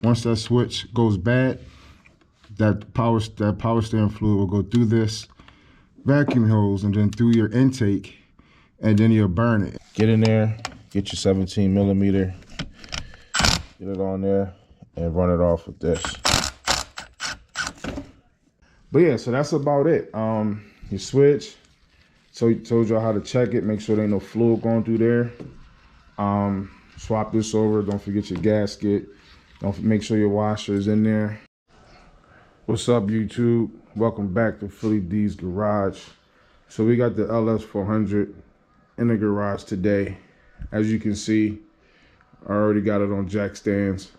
Once that switch goes bad, that power steering fluid will go through this vacuum hose and then through your intake, and then you'll burn it. Get in there, get your 17 millimeter, get it on there, and run it off with this. But yeah, so that's about it. Your switch. So told y'all how to check it. Make sure there ain't no fluid going through there. Swap this over. Don't forget your gasket. Make sure your washer is in there. What's up, YouTube? Welcome back to Philly D's Garage. So we got the LS400 in the garage today. As you can see, I already got it on jack stands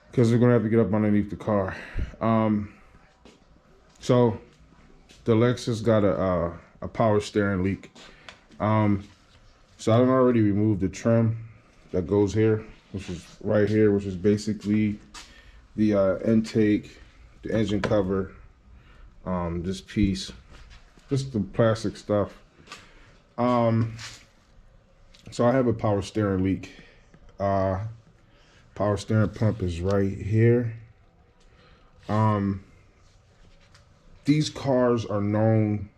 because we're gonna have to get up underneath the car. So the Lexus got a power steering leak. So I've already removed the trim that goes here, which is right here, which is basically the intake, the engine cover, this piece, just the plastic stuff. So I have a power steering leak. Power steering pump is right here. These cars are known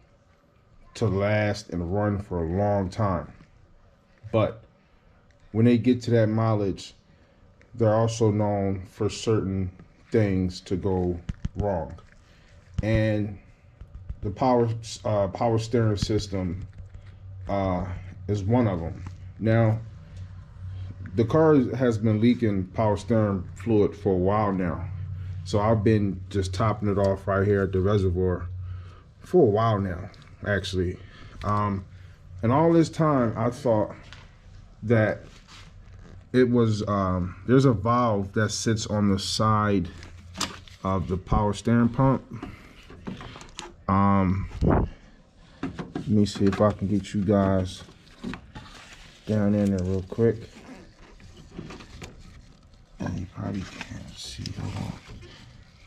to last and run for a long time, but when they get to that mileage, they're also known for certain things to go wrong, and the power steering system is one of them. Now, the car has been leaking power steering fluid for a while now. So I've been just topping it off right here at the reservoir for a while now, actually. And all this time I thought that it was, there's a valve that sits on the side of the power steering pump. Let me see if I can get you guys down in there real quick. And you probably can't see. Hold on.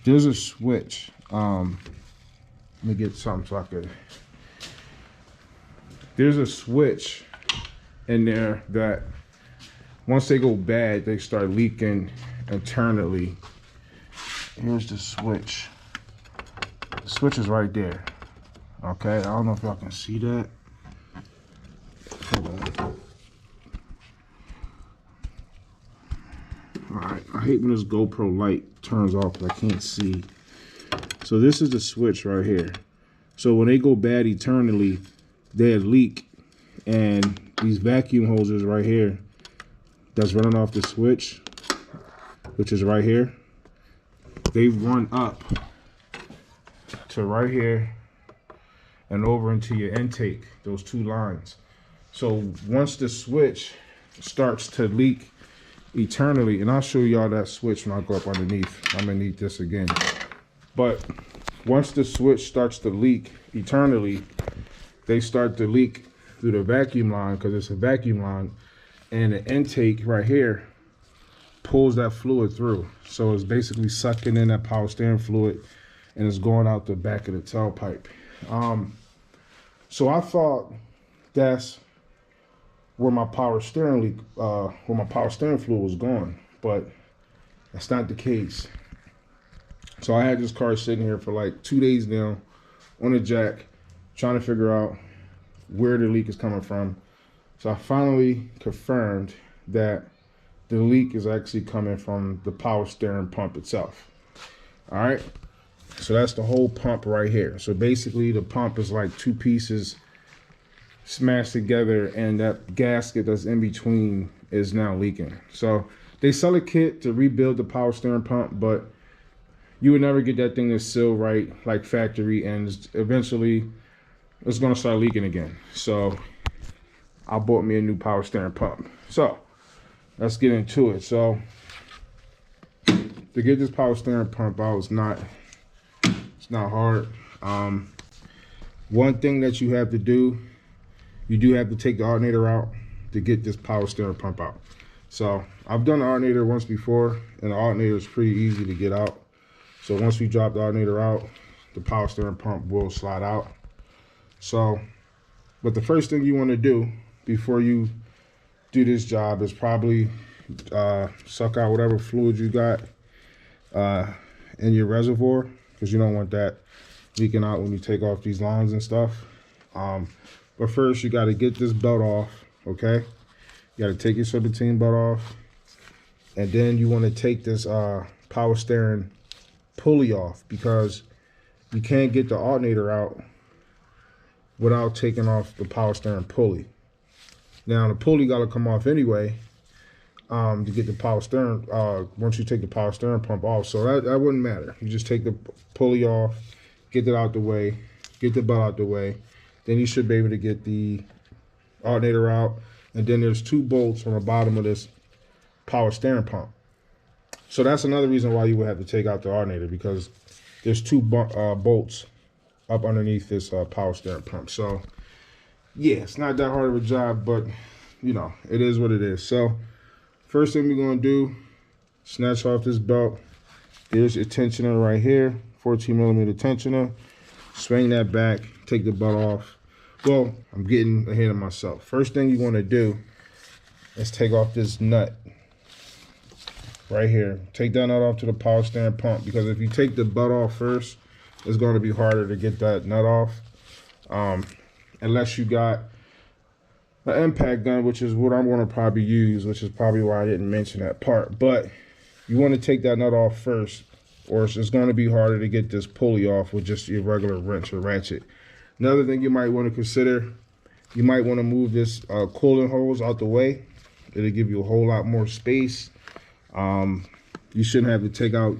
There's a switch. Let me get something so I could. There's a switch in there that once they go bad, they start leaking internally. Here's the switch. The switch is right there. Okay, I don't know if y'all can see that. Hold on. Alright, I hate when this GoPro light turns off because I can't see. So this is the switch right here. So when they go bad eternally, they leak, and these vacuum hoses right here that's running off the switch, which is right here, they run up to right here and over into your intake, those two lines. So once the switch starts to leak eternally, and I'll show y'all that switch when I go up underneath. I'm gonna need this again. But once the switch starts to leak eternally, they start to leak through the vacuum line, because it's a vacuum line, and the intake right here pulls that fluid through. So it's basically sucking in that power steering fluid and it's going out the back of the tailpipe. So I thought that's where my power steering leak, where my power steering fluid was going, but that's not the case. So I had this car sitting here for like 2 days now on a jack, trying to figure out where the leak is coming from. So I finally confirmed that the leak is actually coming from the power steering pump itself. All right, so that's the whole pump right here. So basically the pump is like two pieces smashed together, and that gasket that's in between is now leaking. So they sell a kit to rebuild the power steering pump, but you would never get that thing to seal right like factory, and eventually it's gonna start leaking again. So I bought me a new power steering pump. So let's get into it. So to get this power steering pump out, it's not hard. One thing that you have to do, you do have to take the alternator out to get this power steering pump out. So I've done the alternator once before, and the alternator is pretty easy to get out. So once we drop the alternator out, the power steering pump will slide out. So, but the first thing you want to do before you do this job is probably suck out whatever fluid you got in your reservoir, because you don't want that leaking out when you take off these lines and stuff. But first you got to get this belt off, okay? You got to take your serpentine belt off, and then you want to take this power steering pulley off, because you can't get the alternator out without taking off the power steering pulley. Now the pulley got to come off anyway to get the power steering, once you take the power steering pump off. So that wouldn't matter. You just take the pulley off, get that out the way, get the belt out the way. Then you should be able to get the alternator out. And then there's 2 bolts on the bottom of this power steering pump. So that's another reason why you would have to take out the alternator, because there's 2 bolts up underneath this power steering pump. So yeah, it's not that hard of a job, but you know, it is what it is. So first thing we're gonna do, snatch off this belt. There's your tensioner right here, 14mm tensioner. Swing that back, take the belt off. Well, I'm getting ahead of myself. First thing you wanna do is take off this nut right here. Take that nut off to the power steering pump, because if you take the belt off first, it's gonna be harder to get that nut off. Unless you got an impact gun, which is what I'm going to probably use, which is probably why I didn't mention that part. But you want to take that nut off first, or it's going to be harder to get this pulley off with just your regular wrench or ratchet. Another thing you might want to consider, you might want to move this cooling hose out the way. It'll give you a whole lot more space. You shouldn't have to take out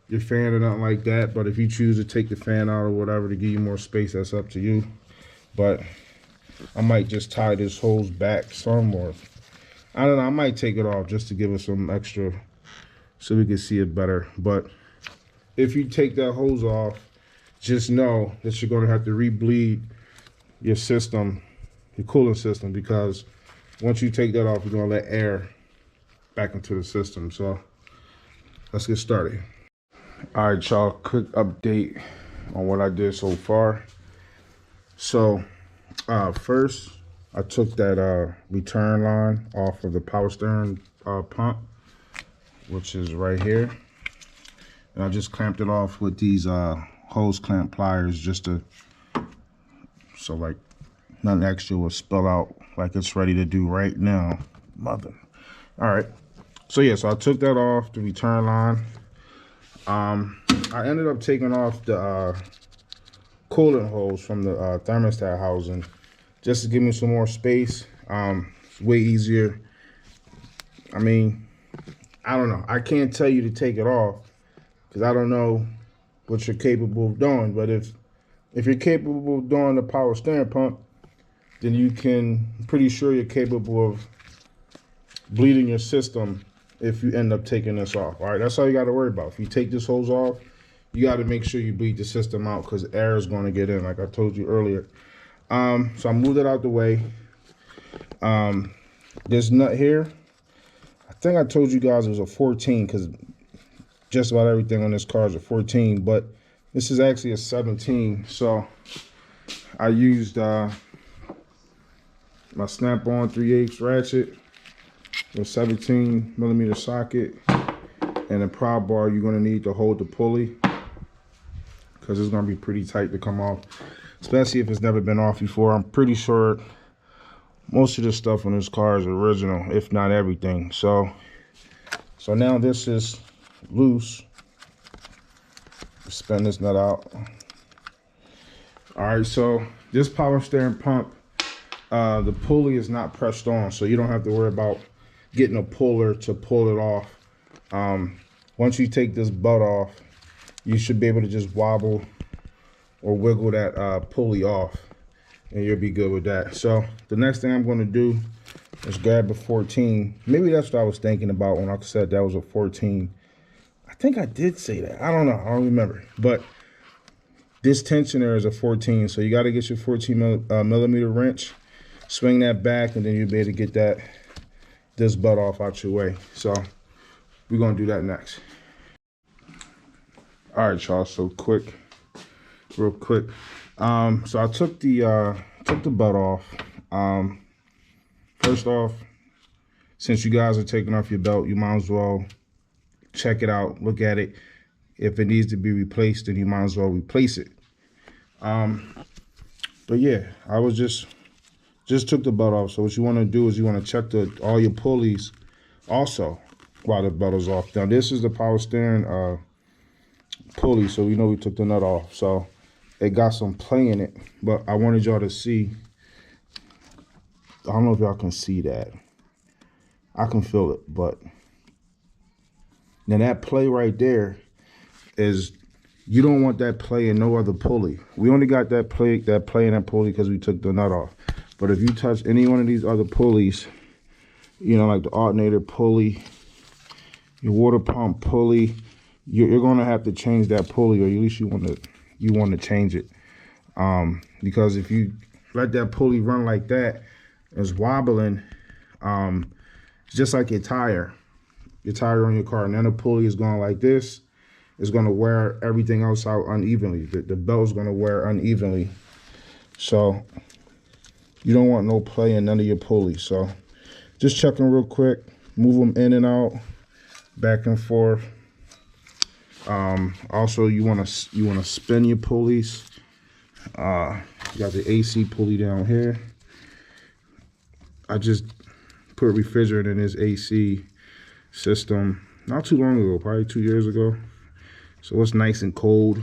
your fan or nothing like that, but if you choose to take the fan out or whatever to give you more space, that's up to you. But I might just tie this hose back some, or I don't know, I might take it off just to give it some extra so we can see it better. But if you take that hose off, just know that you're going to have to re-bleed your system, your cooling system, because once you take that off, you're going to let air back into the system. So let's get started. All right, y'all, quick update on what I did so far. So first I took that return line off of the power steering pump, which is right here, and I just clamped it off with these hose clamp pliers, just to, so like nothing extra will spill out like it's ready to do right now. Mother. All right, so yeah, so I took that off the return line. I ended up taking off the coolant hose from the thermostat housing, just to give me some more space. It's way easier. I mean, I don't know, I can't tell you to take it off because I don't know what you're capable of doing. But if you're capable of doing the power steering pump, then you can, I'm pretty sure you're capable of bleeding your system if you end up taking this off. All right, that's all you got to worry about. If you take this hose off, you got to make sure you bleed the system out, because air is going to get in, like I told you earlier. So I moved it out the way. This nut here, I think I told you guys it was a 14, because just about everything on this car is a 14, but this is actually a 17. So I used my snap-on 3/8 ratchet with 17mm socket, and a prop bar you're going to need to hold the pulley, because it's going to be pretty tight to come off, especially if it's never been off before. I'm pretty sure most of the stuff on this car is original, if not everything. So now this is loose. Spin this nut out. All right, so this power steering pump, the pulley is not pressed on, so you don't have to worry about getting a puller to pull it off. Once you take this butt off, you should be able to just wobble or wiggle that pulley off, and you'll be good with that. So the next thing I'm going to do is grab a 14. Maybe that's what I was thinking about when I said that was a 14. I think I did say that. I don't know. I don't remember. But this tensioner is a 14, so you got to get your 14mm wrench, swing that back, and then you'll be able to get this butt off out your way. So we're going to do that next. All right, y'all, so real quick. So I took the butt off. First off, since you guys are taking off your belt, you might as well check it out, look at it. If it needs to be replaced, then you might as well replace it. But yeah, I was just took the belt off. So what you want to do is you want to check all your pulleys also while the belt is off. Now this is the power steering pulley, so we know we took the nut off. So it got some play in it, but I wanted y'all to see. I don't know if y'all can see that. I can feel it, but now that play right there is, you don't want that play in no other pulley. We only got that play in that pulley because we took the nut off. But if you touch any one of these other pulleys, you know, like the alternator pulley, your water pump pulley, you're gonna have to change that pulley, or at least you want to change it. Because if you let that pulley run like that, it's wobbling. It's just like your tire on your car. And then the pulley is going like this. It's going to wear everything else out unevenly. The belt is going to wear unevenly. So you don't want no play in none of your pulleys. So just check them real quick. Move them in and out, back and forth. Also, you want to spin your pulleys. You got the AC pulley down here. I just put refrigerant in this AC system not too long ago, probably 2 years ago. So it's nice and cold.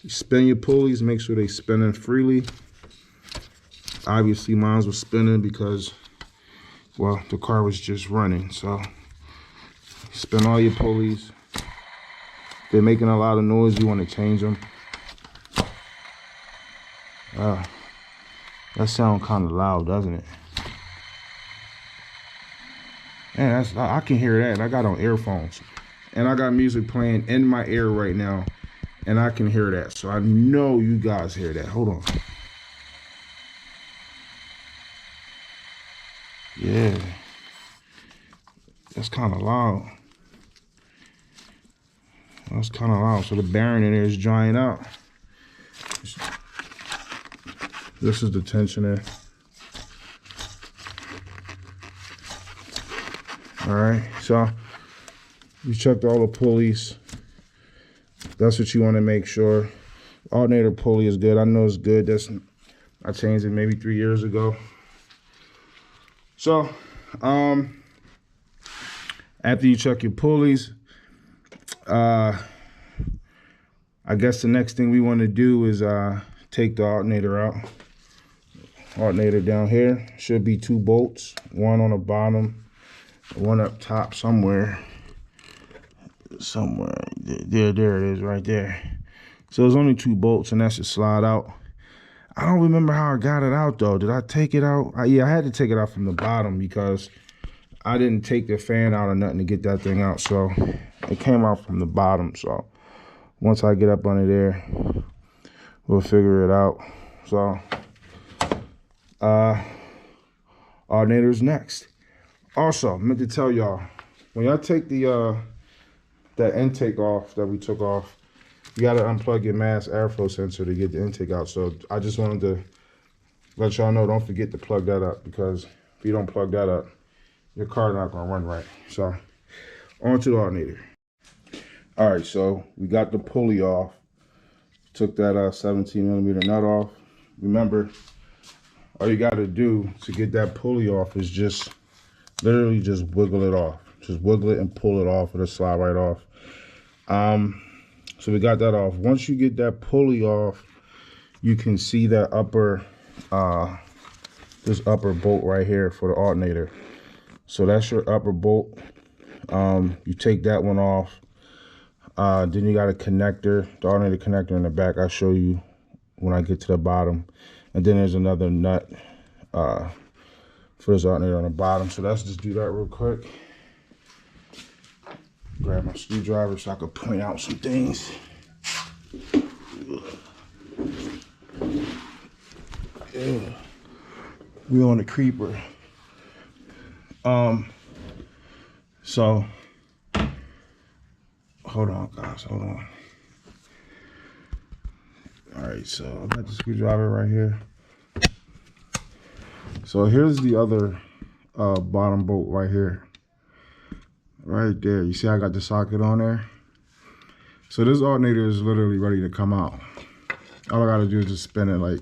You spin your pulleys, make sure they spinning freely. Obviously mine was spinning because, well, the car was just running. So spin all your pulleys. If they're making a lot of noise, you want to change them. That sounds kind of loud, doesn't it? Man, I can hear that. I got on earphones. And I got music playing in my ear right now. And I can hear that. So I know you guys hear that. Hold on. Yeah. That's kind of loud. That's kind of loud. So the bearing in there is drying out. This is the tensioner. All right, so you checked all the pulleys. That's what you want to make sure. Alternator pulley is good. I know it's good. I changed it maybe 3 years ago. So, after you check your pulleys, I guess the next thing we want to do is take the alternator out. Alternator down here should be 2 bolts, one on the bottom, one up top somewhere. There it is right there. So there's only 2 bolts, and that should slide out. I don't remember how I got it out though. Did I take it out? Yeah, I had to take it out from the bottom because I didn't take the fan out or nothing to get that thing out. So it came out from the bottom. So once I get up under there, we'll figure it out. So alternator's next. Also, I meant to tell y'all, when y'all take that intake off that we took off, you gotta unplug your mass airflow sensor to get the intake out. So I just wanted to let y'all know, don't forget to plug that up, because if you don't plug that up, your car not gonna run right. So on to the alternator. All right, so we got the pulley off. Took that 17mm nut off. Remember, all you gotta do to get that pulley off is just literally just wiggle it off. Just wiggle it and pull it off. It'll slide right off. So we got that off. Once you get that pulley off, you can see that upper this upper bolt right here for the alternator. So that's your upper bolt. You take that one off. Then you got a connector, the alternator connector in the back. I'll show you when I get to the bottom. And then there's another nut for this alternator on the bottom. So let's just do that real quick. Grab my screwdriver so I can point out some things. Yeah. We on the creeper. So hold on, guys, hold on. All right, so I got the screwdriver right here. So here's the other bottom bolt right here. Right there. You see I got the socket on there? So this alternator is literally ready to come out. All I gotta do is just spin it like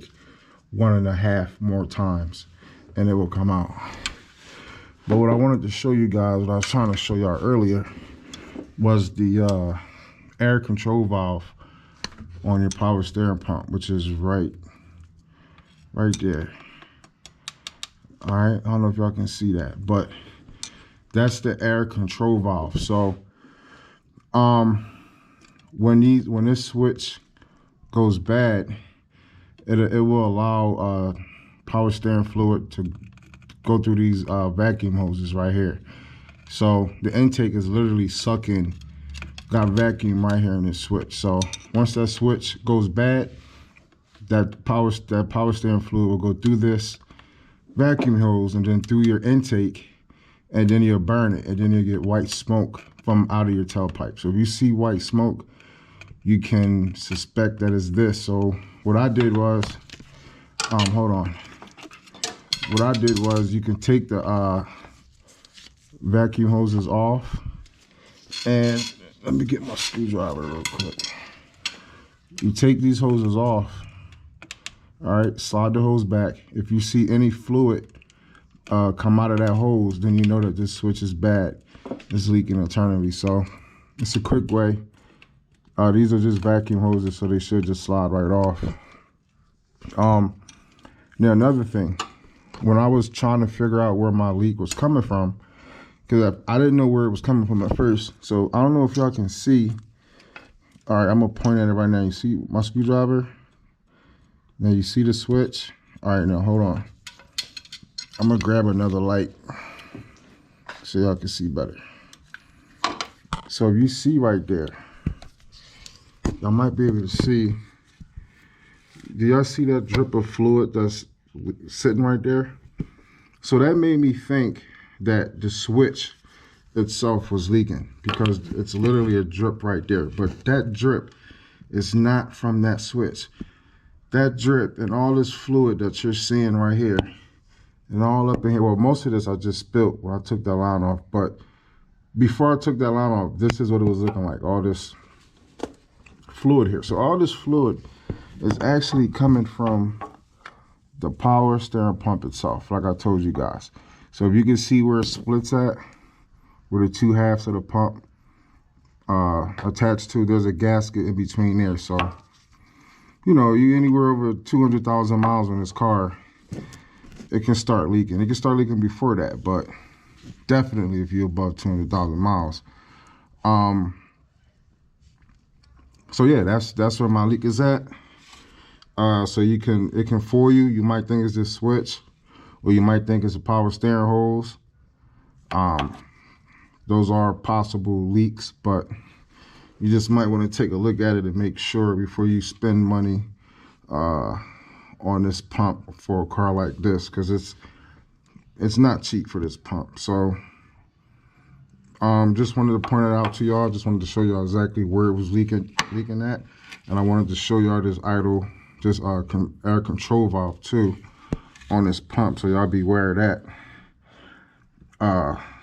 1.5 more times and it will come out. But what I wanted to show you guys, what I was trying to show y'all earlier, was the air control valve on your power steering pump, which is right there. All right, I don't know if y'all can see that, but that's the air control valve. So when this switch goes bad, it will allow power steering fluid to go through these vacuum hoses right here. So the intake is literally sucking, got vacuum right here in this switch. So once that switch goes bad, that power steering fluid will go through this vacuum hose and then through your intake, and then you'll burn it, and then you'll get white smoke from out of your tailpipe. So if you see white smoke, you can suspect that it's this. So what I did was, hold on. What I did was, you can take the vacuum hoses off, and let me get my screwdriver real quick. You take these hoses off, all right, slide the hose back. If you see any fluid come out of that hose, then you know that this switch is bad. It's leaking internally. So it's a quick way. These are just vacuum hoses, so they should just slide right off. Now another thing, when I was trying to figure out where my leak was coming from, because I didn't know where it was coming from at first. So I don't know if y'all can see. All right, I'm gonna point at it right now. You see my screwdriver? Now you see the switch? All right, now hold on. I'm gonna grab another light so y'all can see better. So if you see right there, y'all might be able to see. Do y'all see that drip of fluid that's sitting right there? So that made me think that the switch itself was leaking, because it's literally a drip right there. But that drip is not from that switch. That drip and all this fluid that you're seeing right here and all up in here, well, most of this I just spilled when I took that line off, but before I took that line off, this is what it was looking like, all this fluid here. So all this fluid is actually coming from the power steering pump itself, like I told you guys. So if you can see where it splits at, where the two halves of the pump attached to, there's a gasket in between there. So, you know, you anywhere over 200,000 miles on this car, it can start leaking. It can start leaking before that, but definitely if you're above 200,000 miles. So yeah, that's where my leak is at. So it can fool you. You might think it's this switch, or you might think it's a power steering hose. Those are possible leaks, but you just might want to take a look at it and make sure before you spend money on this pump for a car like this, because it's not cheap for this pump. So just wanted to point it out to y'all. Just wanted to show y'all exactly where it was leaking at, and I wanted to show y'all this air control valve too on this pump, so y'all be aware of that.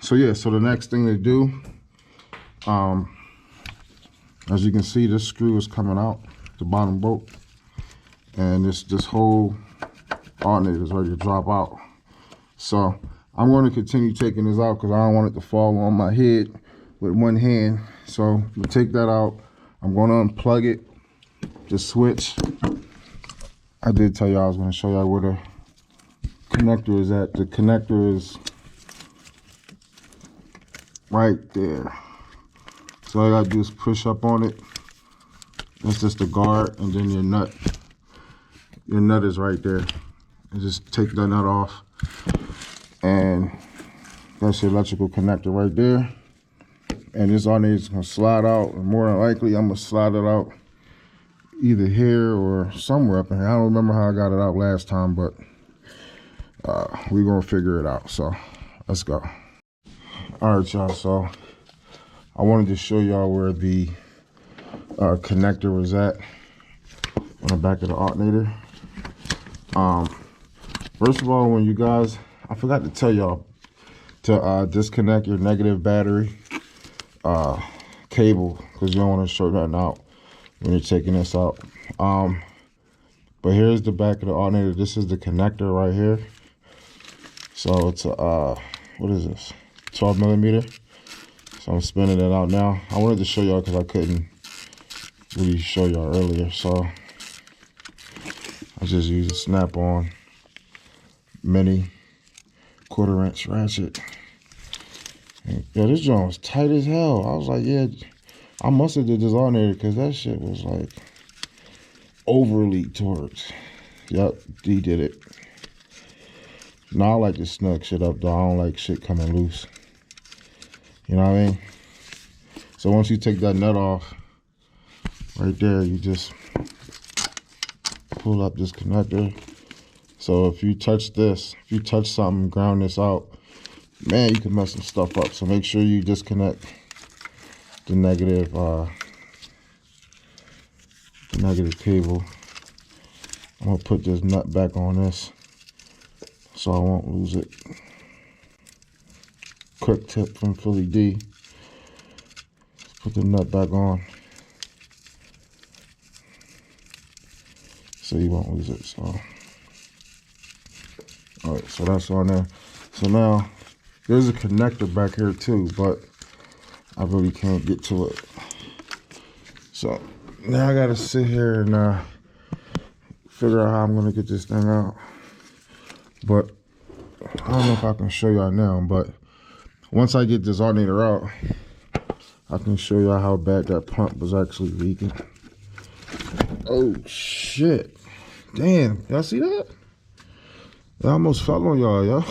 So yeah, so the next thing to do, as you can see, this screw is coming out, the bottom bolt, and this whole alternator is ready to drop out. So I'm going to continue taking this out because I don't want it to fall on my head with one hand. So to take that out, I'm going to unplug it, the switch. I did tell y'all I was going to show y'all where the connector is at. The connector is right there. So all I gotta do is push up on it. That's just the guard, and then your nut. Your nut is right there. And just take that nut off, and that's your electrical connector right there. And this alternator is gonna slide out, and more than likely I'm gonna slide it out either here or somewhere up in here. I don't remember how I got it out last time, but we're gonna figure it out. So let's go. All right, y'all, so I wanted to show y'all where the connector was at on the back of the alternator. First of all, when you guys, I forgot to tell y'all, to disconnect your negative battery cable, because you don't want to short nothing out when you're taking this out. But here's the back of the alternator. This is the connector right here. So it's a what is this, 12 millimeter. So I'm spinning it out now. I wanted to show y'all because I couldn't really show y'all earlier, so I just use a snap-on mini 1/4 inch ratchet. And, yo, this joint was tight as hell. I was like, yeah, I must have did this alternator because that shit was like overly torqued. Yep, D did it. Now I like to snug shit up though. I don't like shit coming loose. You know what I mean? So once you take that nut off, right there, you just pull up this connector. So if you touch this, if you touch something, ground this out, man, you can mess some stuff up. So make sure you disconnect the negative cable. I'm gonna put this nut back on this so I won't lose it. Quick tip from Philly D. Let's put the nut back on so you won't lose it. So, all right, so that's on there. So now there's a connector back here too, but I really can't get to it. So now I gotta sit here and figure out how I'm gonna get this thing out. But I don't know if I can show y'all now, but once I get this alternator out, I can show y'all how bad that pump was actually leaking. Oh shit. Damn, y'all see that? I almost fell on y'all, yo.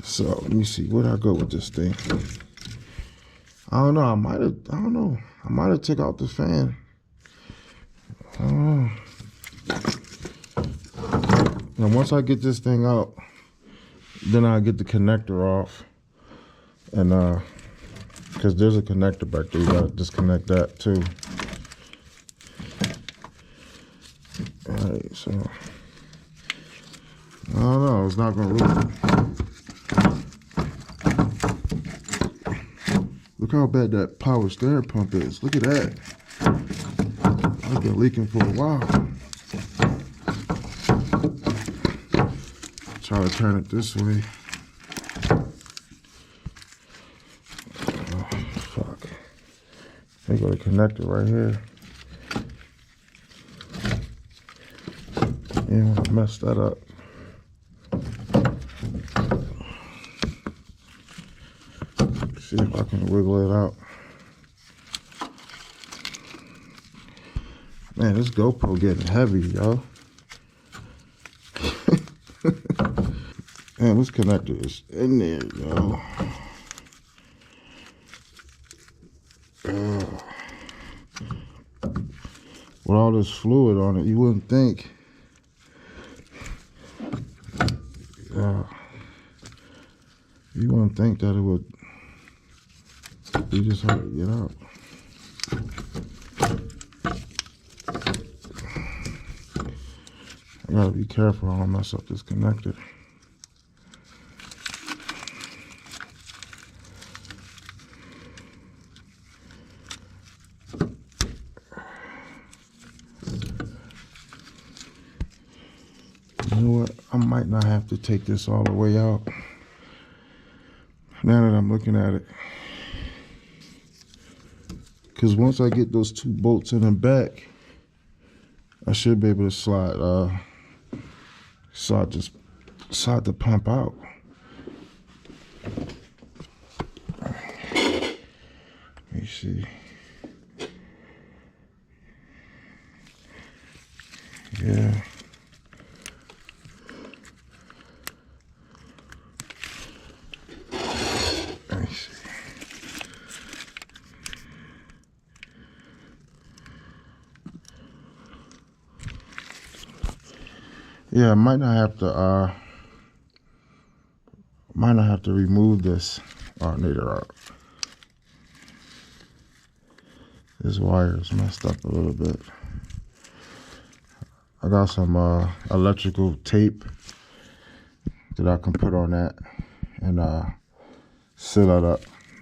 So let me see, where'd I go with this thing? I don't know, I might have took out the fan. I don't know. And once I get this thing out, then I'll get the connector off. And because there's a connector back there, you gotta disconnect that too. All right, so I don't know, it's not gonna really. Look how bad that power steering pump is. Look at that. I've been leaking for a while. Try to turn it this way. Oh, fuck. They got a connector right here. You don't want to mess that up. See if I can wiggle it out. Man, this GoPro getting heavy, yo. Man, this connector is in there, yo. With all this fluid on it, you wouldn't think. You wouldn't think that it would be just hard to get out. I gotta be careful I don't mess up this connector. You know what? I might not have to take this all the way out. Now that I'm looking at it. Because once I get those 2 bolts in the back, I should be able to slide the pump out. Let me see. Yeah. Let me see. Yeah, I might not have to remove this alternator out. This wire is messed up a little bit. I got some electrical tape that I can put on that and seal that up.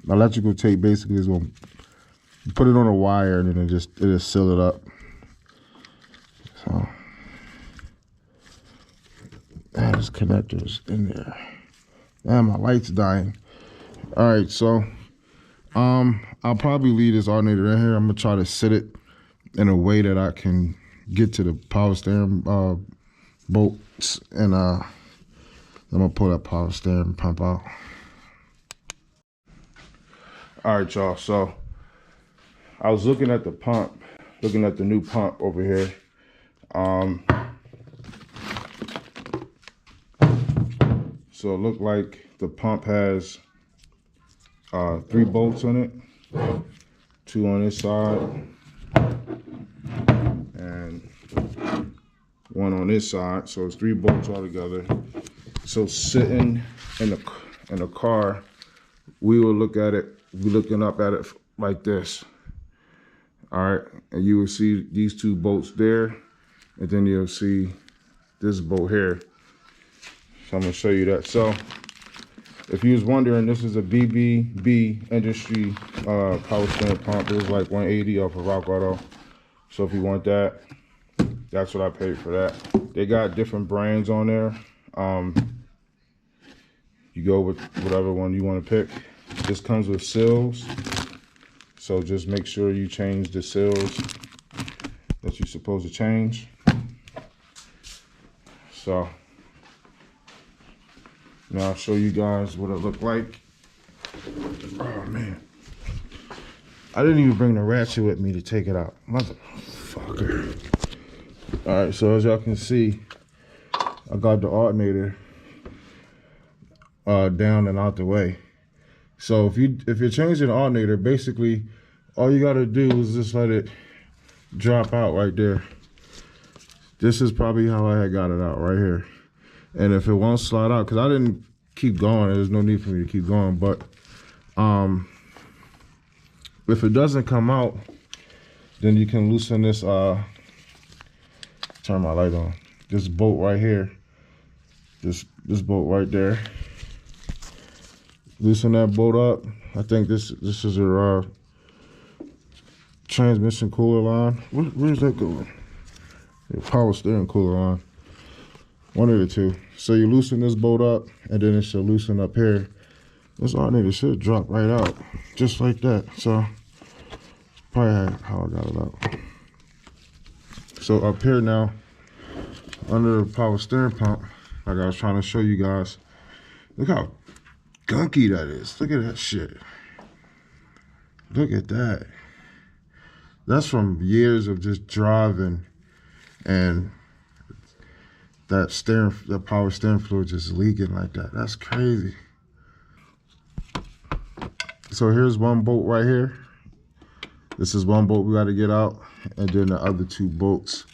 Electrical tape basically is going to put it on a wire and then it'll seal it up. So there's connectors in there. And my light's dying. All right, so I'll probably leave this alternator in here. I'm gonna try to sit it in a way that I can get to the power steering bolts, and I'm gonna pull that power steering pump out. All right, y'all, so I was looking at the pump, looking at the new pump over here. So it looked like the pump has 3 bolts on it, 2 on this side and 1 on this side. So it's 3 bolts all together. So sitting in the car, we will look at it, we're looking up at it like this. All right, and you will see these 2 bolts there, and then you'll see this bolt here. So I'm gonna show you that. So if you was wondering, this is a BBB Industry power steering pump. It was like $180 off of Rock Auto. So if you want that, that's what I paid for that. They got different brands on there. You go with whatever one you want to pick. This comes with seals. So just make sure you change the seals that you're supposed to change. So now I'll show you guys what it looked like. Oh man, I didn't even bring the ratchet with me to take it out. Motherfucker. All right, so as y'all can see, I got the alternator down and out the way. So if you're changing the alternator, basically all you gotta do is just let it drop out right there. This is probably how I had got it out right here. And if it won't slide out, because I didn't keep going, there's no need for me to keep going, but if it doesn't come out, then you can loosen this, turn my light on, this bolt right here, this bolt right there. Loosen that bolt up. I think this is a transmission cooler line. Where's that going? The power steering cooler line. One of the two. So you loosen this bolt up, and then it should loosen up here. This alternator should drop right out, just like that. So probably how I got it out. So up here now, under the power steering pump, like I was trying to show you guys, look how gunky that is. Look at that shit. Look at that. That's from years of just driving and that power steering fluid just leaking like that. That's crazy. So here's one bolt right here. This is one bolt we got to get out, and then the other 2 bolts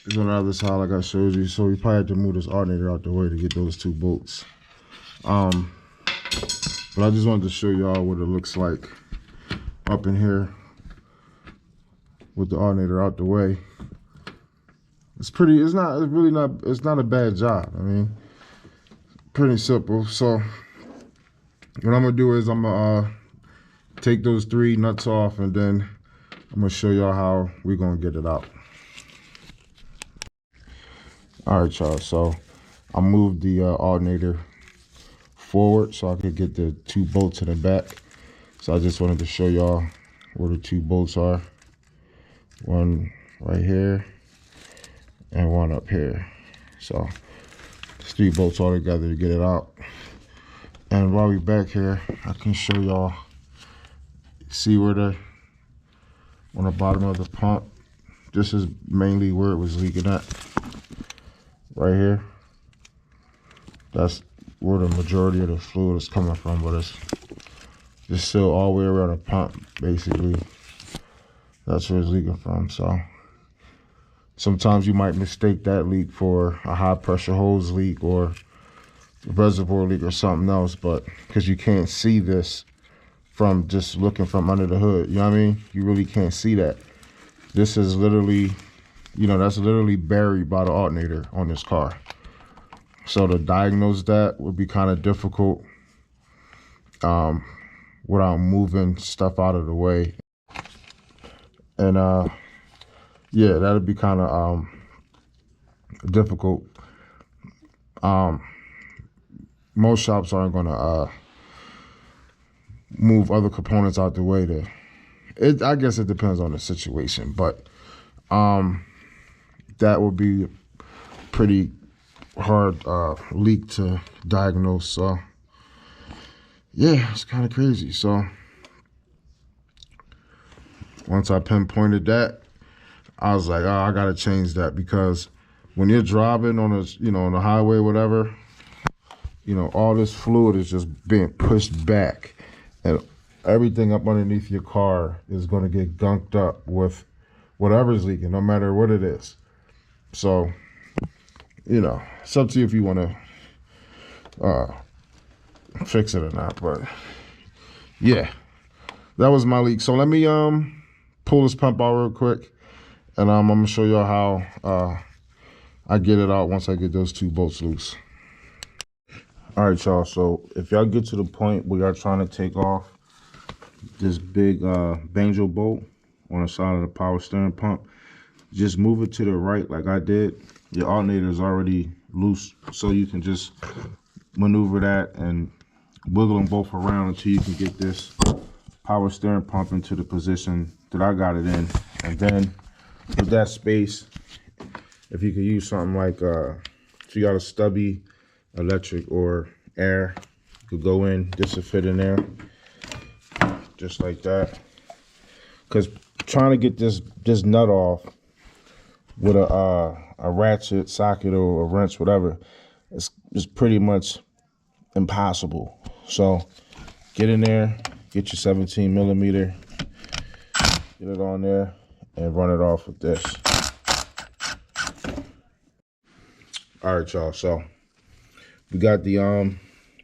is on the other side, like I showed you. So we probably have to move this alternator out the way to get those 2 bolts. But I just wanted to show y'all what it looks like up in here with the alternator out the way. It's not a bad job. I mean, pretty simple. So what I'm gonna do is I'm gonna take those 3 nuts off, and then I'm gonna show y'all how we're gonna get it out. All right, y'all, so I moved the alternator forward so I could get the 2 bolts in the back. So I just wanted to show y'all where the 2 bolts are. One right here and one up here. So it's 3 bolts all together to get it out. And while we're back here, I can show y'all, see where on the bottom of the pump, this is mainly where it was leaking at. Right here. That's where the majority of the fluid is coming from, but it's just still all the way around the pump, basically. That's where it's leaking from. So sometimes you might mistake that leak for a high pressure hose leak or a reservoir leak or something else, but because you can't see this from just looking from under the hood, you know what I mean? You really can't see that. This is literally, you know, that's literally buried by the alternator on this car. So to diagnose that would be kind of difficult without moving stuff out of the way. And yeah, that'd be kind of difficult. Most shops aren't gonna move other components out the way to I guess it depends on the situation, but that would be pretty hard leak to diagnose. So yeah, it's kind of crazy. So once I pinpointed that, I was like, oh, I gotta change that, because when you're driving on on the highway, whatever, all this fluid is just being pushed back, and everything up underneath your car is going to get gunked up with whatever's leaking, no matter what it is. So, it's up to you if you want to fix it or not. But yeah, that was my leak. So let me pull this pump out real quick, and I'm gonna show y'all how I get it out once I get those 2 bolts loose. All right, y'all. So if y'all get to the point where y'all trying to take off this big banjo bolt on the side of the power steering pump, just move it to the right like I did. Your alternator is already loose, so you can just maneuver that and wiggle them both around until you can get this power steering pump into the position that I got it in. And then with that space, if you could use something like if you got a stubby electric or air, you could go in, this will fit in there just like that. Because trying to get this nut off with a ratchet, socket, or a wrench, whatever, it's pretty much impossible. So get in there, get your 17 millimeter, get it on there, and run it off with this. All right, y'all. So we got the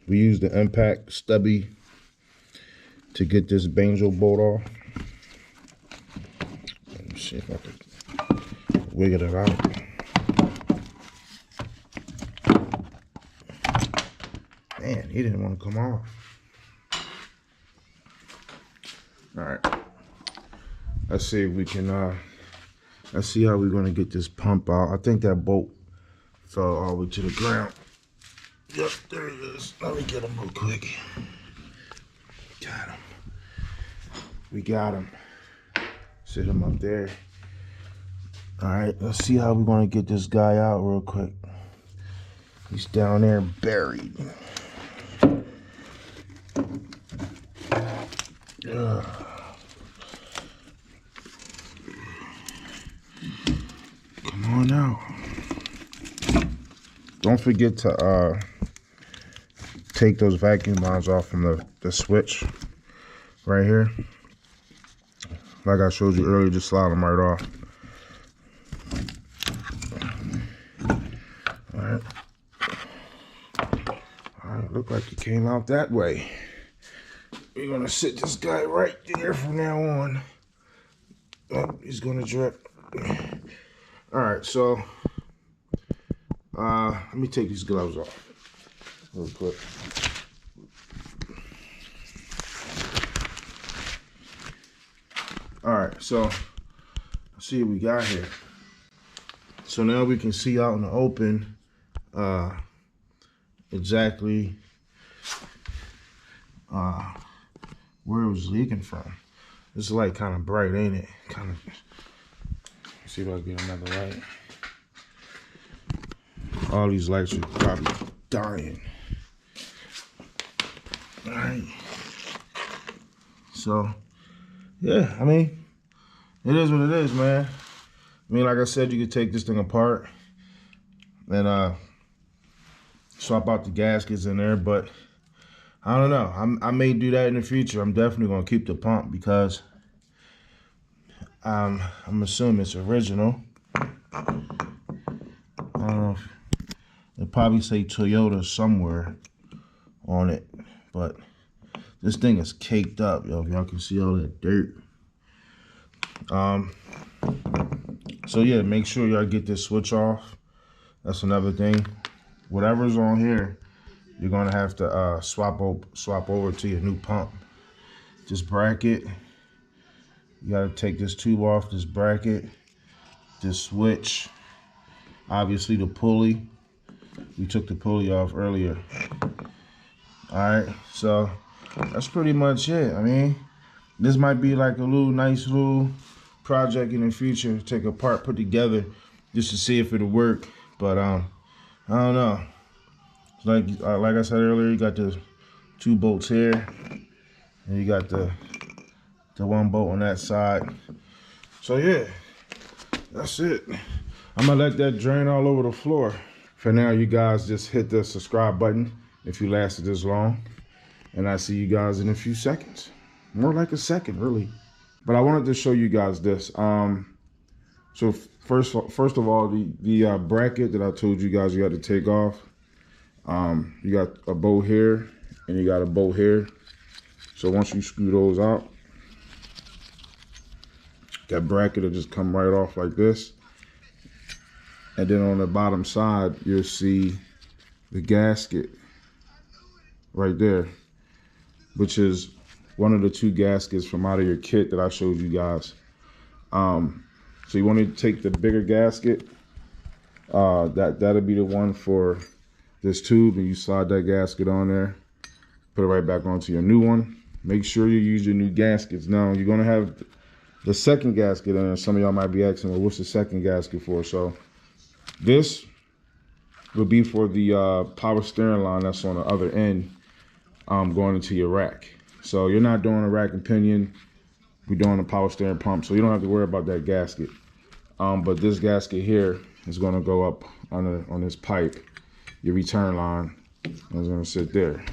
we used the impact stubby to get this banjo bolt off. Let me see if I can wiggle it out. Man, he didn't want to come off. All right. Let's see if we can, let's see how we're going to get this pump out. I think that bolt fell all the way to the ground. Yep, there he is. Let me get him real quick. Got him. We got him. Sit him up there. All right, let's see how we're going to get this guy out real quick. He's down there buried. Ugh. Come on out. Don't forget to take those vacuum lines off from the switch right here. Like I showed you earlier, just slide them right off. All right, look like it came out that way. We're gonna sit this guy right there from now on. Oh, he's gonna drip. All right, so let me take these gloves off real quick. All right, so let's see what we got here. So now we can see out in the open exactly where it was leaking from. This light kind of bright, ain't it? Kind of. See if I can get another light. All these lights are probably dying. All right. So, yeah, I mean, it is what it is, man. I mean, like I said, you could take this thing apart and swap out the gaskets in there, but I don't know. I may do that in the future. I'm definitely gonna keep the pump because I'm assuming it's original. I don't know. It'll probably say Toyota somewhere on it, but this thing is caked up, yo. If y'all can see all that dirt. So yeah, make sure y'all get this switch off. That's another thing. whatever's on here, you're gonna have to swap over to your new pump. This bracket, you gotta take this tube off, this bracket, this switch, obviously the pulley. We took the pulley off earlier. All right, so that's pretty much it. I mean, this might be like a nice little project in the future, take apart, put together, just to see if it'll work. But I don't know. Like I said earlier, you got the 2 bolts here, and you got the 1 bolt on that side. So yeah, that's it. I'm gonna let that drain all over the floor. For now, you guys just hit the subscribe button if you lasted this long, and I'll see you guys in a few seconds. More like a second, really. But I wanted to show you guys this. So first of all, the bracket that I told you guys you got to take off. You got a bolt here, and you got a bolt here. So once you screw those out, that bracket will just come right off like this. And then on the bottom side, you'll see the gasket right there, which is one of the 2 gaskets from out of your kit that I showed you guys. So you want to take the bigger gasket, that'll be the one for this tube, and you slide that gasket on there, put it right back onto your new one. Make sure you use your new gaskets. Now you're gonna have the second gasket in there. Some of y'all might be asking, well, what's the second gasket for? So this will be for the power steering line that's on the other end, going into your rack. So you're not doing a rack and pinion, we're doing a power steering pump, so you don't have to worry about that gasket. But this gasket here is going to go up on this pipe, your return line, and it's going to sit there.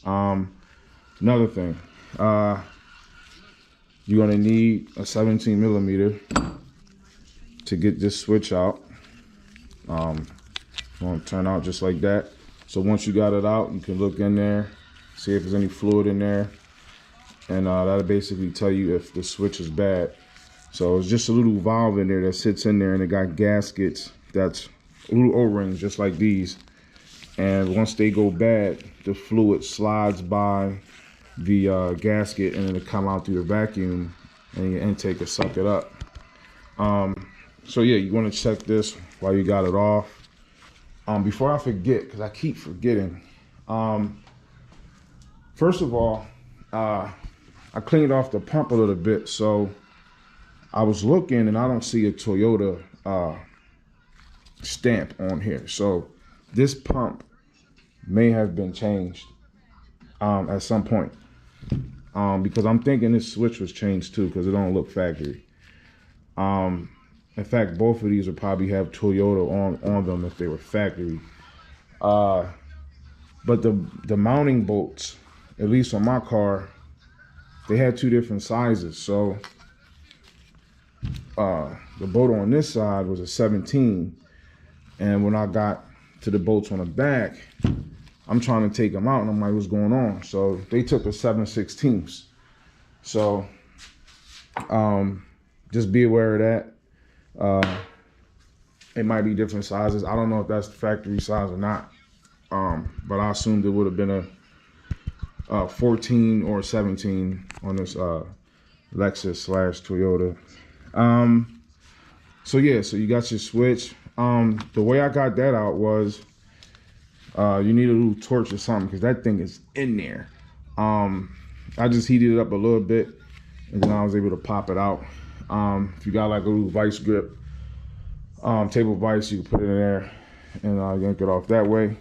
Another thing, you're going to need a 17 millimeter to get this switch out. It's going to turn out just like that. So once you got it out, you can look in there, see if there's any fluid in there, and that'll basically tell you if the switch is bad. So it's just a little valve in there that sits in there, and it got gaskets that's little O-rings just like these. And once they go bad, the fluid slides by the gasket, and it'll come out through the vacuum, and your intake will suck it up. So yeah, you want to check this while you got it off. Before I forget, because I keep forgetting, first of all, I cleaned off the pump a little bit. So I was looking, and I don't see a Toyota stamp on here. So this pump may have been changed at some point, because I'm thinking this switch was changed too, because it don't look factory. In fact, both of these would probably have Toyota on them if they were factory. But the mounting bolts, at least on my car, they had 2 different sizes. So the bolt on this side was a 17, and when I got to the bolts on the back, I'm trying to take them out, and I'm like, what's going on? So they took a 7/16. So just be aware of that. It might be different sizes. I don't know if that's the factory size or not, but I assumed it would have been a 14 or 17 on this Lexus/Toyota. So yeah, so you got your switch. The way I got that out was you need a little torch or something, because that thing is in there. I just heated it up a little bit, and then I was able to pop it out. If you got like a little vice grip, table vice, you can put it in there and yank it off that way.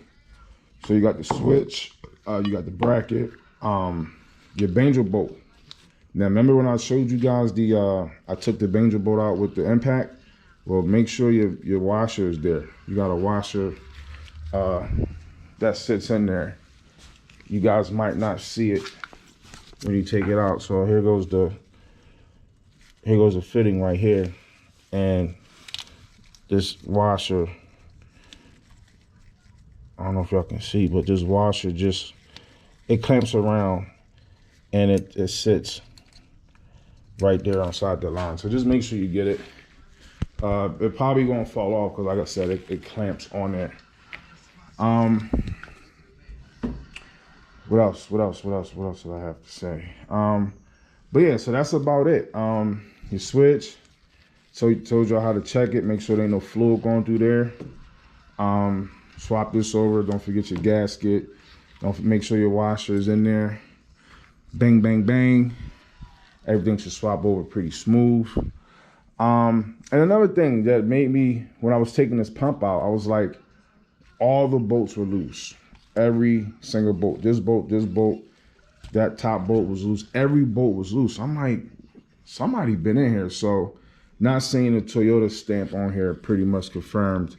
So you got the switch, you got the bracket, your banjo bolt. Now remember when I showed you guys I took the banjo bolt out with the impact? Well, make sure your washer is there. You got a washer that sits in there. You guys might not see it when you take it out. So here goes the fitting right here, and this washer, I don't know if y'all can see, but this washer just, it clamps around, and it sits right there outside the line. So just make sure you get it. It probably won't fall off, because like I said, it clamps on there. What else did I have to say? But yeah, so that's about it. Your switch, so told y'all how to check it, make sure there ain't no fluid going through there. Swap this over, don't forget your gasket, make sure your washer is in there. Bang, bang, bang. Everything should swap over pretty smooth. And another thing that made me, when I was taking this pump out, I was like, all the bolts were loose. Every single bolt. This bolt, that top bolt was loose. Every bolt was loose. I'm like, somebody been in here. So not seeing the Toyota stamp on here pretty much confirmed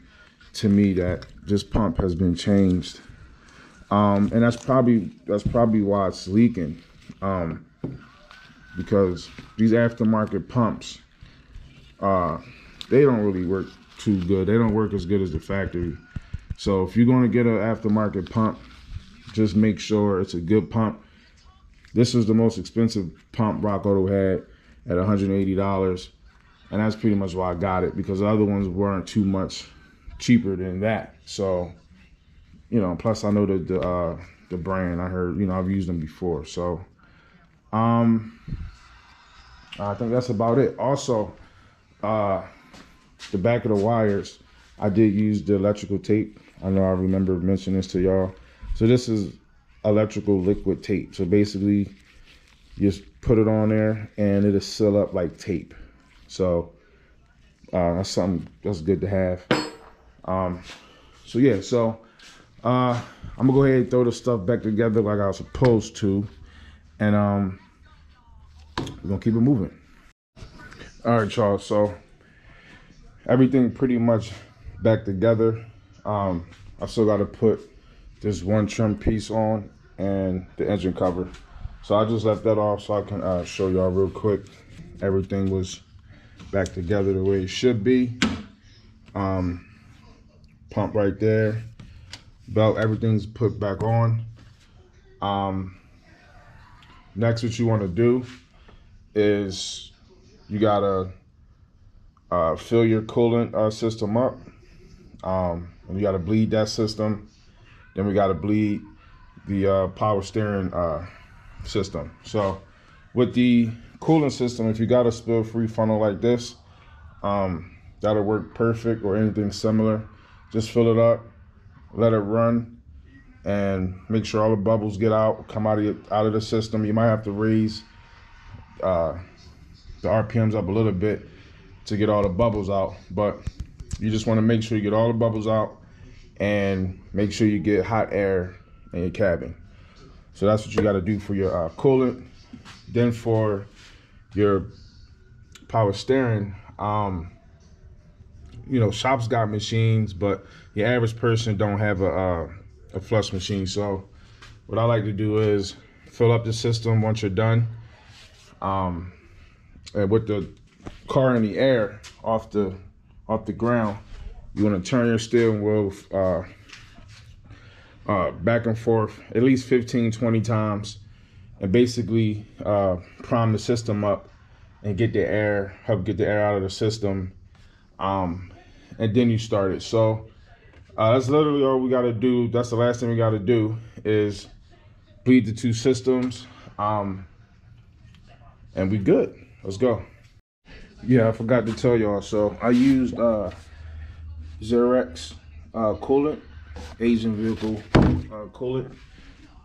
to me that this pump has been changed. And that's probably why it's leaking. Because these aftermarket pumps, they don't really work too good. They don't work as good as the factory. So if you're going to get an aftermarket pump, just make sure it's a good pump. This was the most expensive pump Rock Auto had at $180. And that's pretty much why I got it, because the other ones weren't too much cheaper than that. So, you know, plus I know the brand. I heard, you know, I've used them before. So, I think that's about it. Also, the back of the wires, I did use the electrical tape. I know I remember mentioning this to y'all. So this is electrical liquid tape. So basically, you just put it on there and it'll seal up like tape. So that's something that's good to have. So yeah, so I'm gonna go ahead and throw the stuff back together like I was supposed to, and we're gonna keep it moving. All right, y'all. So everything pretty much back together. I still got to put this one trim piece on and the engine cover. So I just left that off so I can show y'all real quick. Everything was back together the way it should be. Pump right there. Belt, everything's put back on. Next, what you want to do is you gotta fill your coolant system up. And you gotta bleed that system. Then we gotta bleed the power steering system. So with the coolant system, if you got a spill-free funnel like this, that'll work perfect, or anything similar. Just fill it up, let it run, and make sure all the bubbles get out, come out of the system. You might have to raise the RPMs up a little bit to get all the bubbles out, but you just want to make sure you get all the bubbles out and make sure you get hot air in your cabin. So that's what you got to do for your coolant. Then for your power steering, you know, shops got machines, but the average person don't have a flush machine. So what I like to do is fill up the system once you're done. And with the car in the air off the ground, you want to turn your steering wheel back and forth at least 15-20 times, and basically prime the system up and help get the air out of the system, and then you start it. So that's literally all we got to do. That's the last thing we got to do is bleed the two systems, and we good. Let's go. Yeah, I forgot to tell y'all. So I used Xerox coolant, Asian vehicle coolant,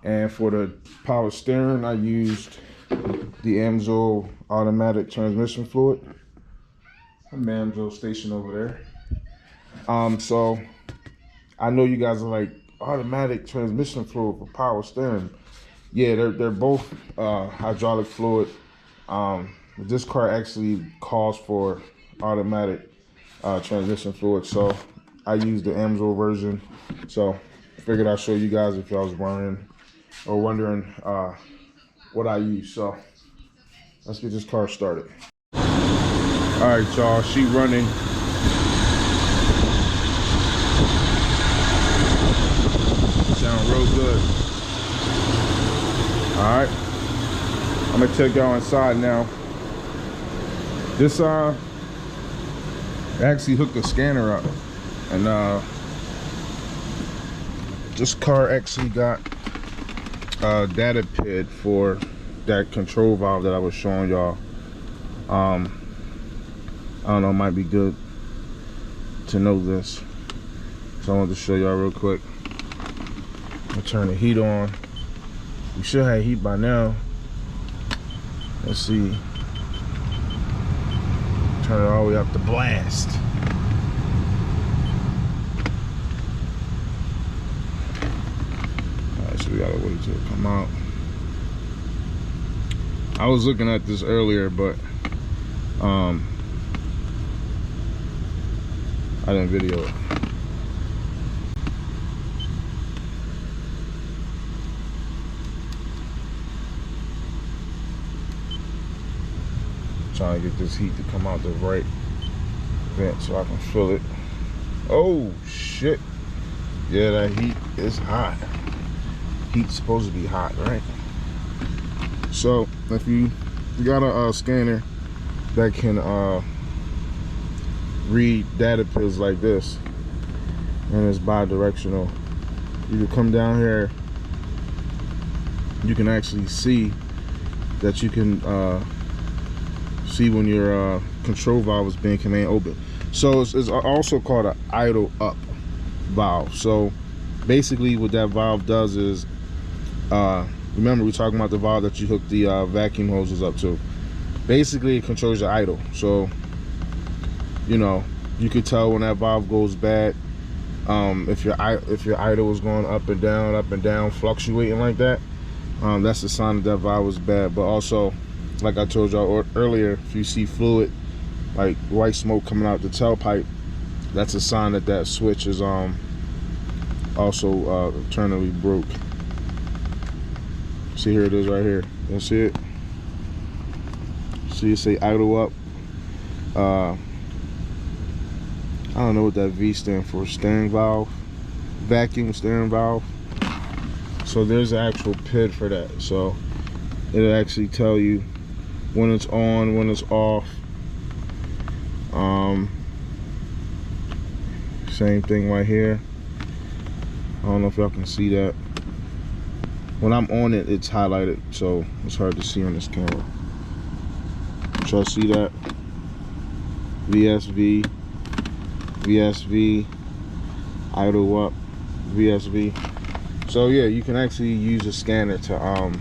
and for the power steering, I used the Amsoil automatic transmission fluid. A Amsoil station over there. So I know you guys are like, automatic transmission fluid for power steering. Yeah, they're both hydraulic fluid. This car actually calls for automatic transmission fluid, so I used the Amsoil version. So figured I'd show you guys if y'all was wondering what I use. So let's get this car started. All right, y'all, she running. Sound real good. All right, I'm gonna take y'all inside now. This actually hooked the scanner up, and this car actually got a data PID for that control valve that I was showing y'all. I don't know, it might be good to know this, so I wanted to show y'all real quick. I'll turn the heat on. You should have heat by now. Let's see. Turn it all the way up to blast. Alright, so we gotta wait till it come out. I was looking at this earlier, but I didn't video it. Trying to get this heat to come out the right vent so I can feel it. Oh shit. Yeah, that heat is hot. Heat's supposed to be hot, right? So if you got a scanner that can read data pills like this, and it's bi-directional, you can come down here, you can actually see that you can see when your control valve is being command open. So it's also called an idle up valve. So basically what that valve does is, remember we talking about the valve that you hook the vacuum hoses up to. Basically it controls your idle. So you know, you could tell when that valve goes bad. If your idle is going up and down, fluctuating like that, that's a sign that valve is bad. But also, like I told y'all earlier, if you see fluid like white smoke coming out the tailpipe, that's a sign that that switch is also internally broke. See, here it is right here. You see it? See, you say idle up. I don't know what that V stands for. Steering valve, vacuum steering valve. So there's an actual PID for that. So it'll actually tell you when it's on, when it's off. Same thing right here. I don't know if y'all can see that. When I'm on it, it's highlighted, so it's hard to see on this camera. Y'all see that? VSV, VSV, idle up, VSV. So yeah, you can actually use a scanner to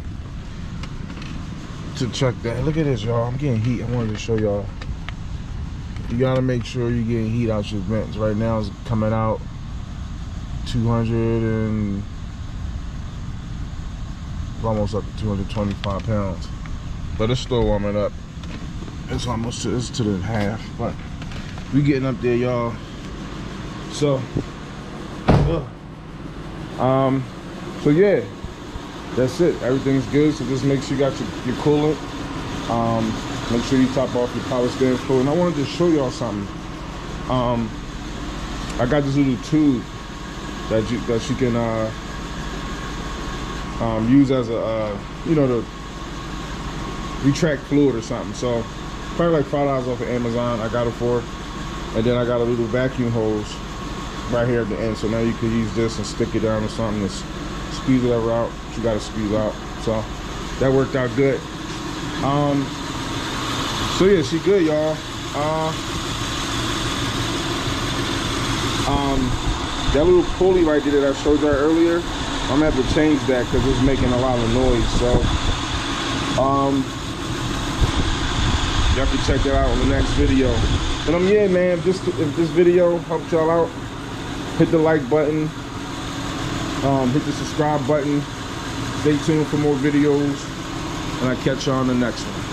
check that. Look at this, y'all. I'm getting heat. I wanted to show y'all. You gotta make sure you're getting heat out your vents. Right now it's coming out 200 and almost up to 225 pounds, but it's still warming up. It's almost to the half, but we getting up there, y'all. So so yeah, that's it. Everything's good. So just make sure you got your coolant. Make sure you top off your power steering fluid. And I wanted to show y'all something. I got this little tube that you can use as a you know, to retract fluid or something. So probably like $5 off of Amazon. I got it for. And then I got a little vacuum hose right here at the end. So now you can use this and stick it down or something to squeeze whatever out you got to squeeze out. So that worked out good. So yeah, she good, y'all. That little pulley right there that I showed you earlier, I'm gonna have to change that because it's making a lot of noise. So y'all can check that out in the next video. But yeah, man, if this video helped y'all out, hit the like button, hit the subscribe button. Stay tuned for more videos, and I'll catch y'all on the next one.